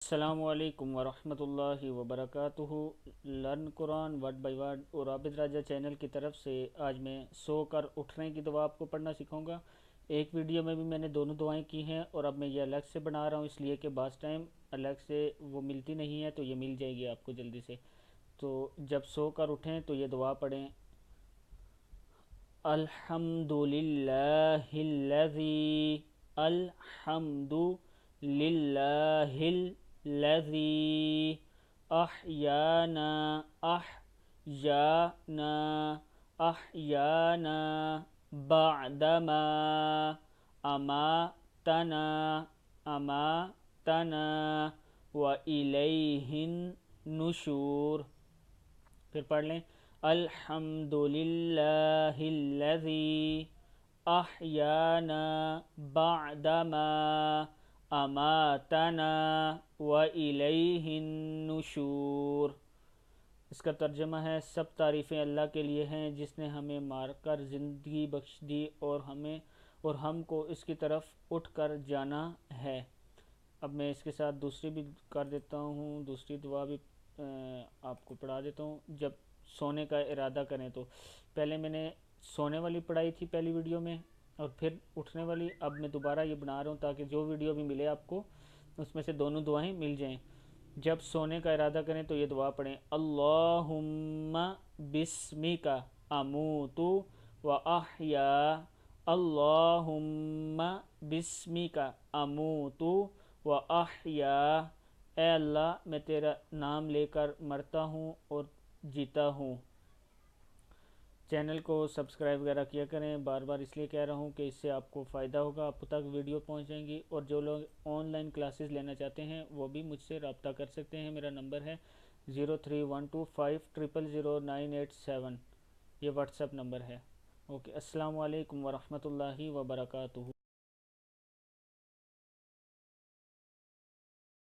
السلام علیکم ورحمۃ اللہ وبرکاتہ۔ Learn Quran word by word اور عابد راجہ چینل کی طرف سے آج میں سو کر اٹھنے کی دعا آپ کو پڑھنا سکھاؤں گا۔ ایک ویڈیو میں بھی میں نے دونوں دعائیں کی ہیں اور اب میں یہ الگ سے بنا رہا ہوں، اس لیے کہ بعض ٹائم الگ سے وہ ملتی نہیں ہے، تو یہ مل جائے گی آپ کو جلدی سے۔ تو جب سو کر اٹھیں تو یہ دعا پڑھیں: الحمد للہ الذی، الحمد للہ الذی احیانا، احیانا، احیانا بعدما اماتنا، اماتنا والیہ النشور۔ پھر پڑھ لیں: الحمد للہ الذی احیانا بعدما اماتنا والیہ النشور۔ اس کا ترجمہ ہے: سب تعریفیں اللہ کے لیے ہیں جس نے ہمیں مار کر زندگی بخش دی اور ہم کو اس کی طرف اٹھ کر جانا ہے۔ اب میں اس کے ساتھ دوسری بھی کر دیتا ہوں، دوسری دعا بھی آپ کو پڑھا دیتا ہوں۔ جب سونے کا ارادہ کریں تو پہلے میں نے سونے والی پڑھائی تھی پہلی ویڈیو میں، اور پھر اٹھنے والی اب میں دوبارہ یہ بنا رہا ہوں تاکہ جو ویڈیو بھی ملے آپ کو اس میں سے دونوں دعائیں مل جائیں۔ جب سونے کا ارادہ کریں تو یہ دعا پڑھیں: اللہم بسمک اموت و احیا، اللہم بسمک اموت و احیا، اے اللہ میں تیرا نام لے کر مرتا ہوں اور جیتا ہوں۔ چینل کو سبسکرائب وغیرہ کیا کریں، بار بار اس لیے کہہ رہا ہوں کہ اس سے آپ کو فائدہ ہوگا، آپ تک ویڈیو پہنچ جائیں گی، اور جو لوگ آن لائن کلاسز لینا چاہتے ہیں وہ بھی مجھ سے رابطہ کر سکتے ہیں۔ میرا نمبر ہے 0312500987، یہ واٹس ایپ نمبر ہے۔ اوکے، السلام علیکم ورحمۃ اللہ وبرکاتہ۔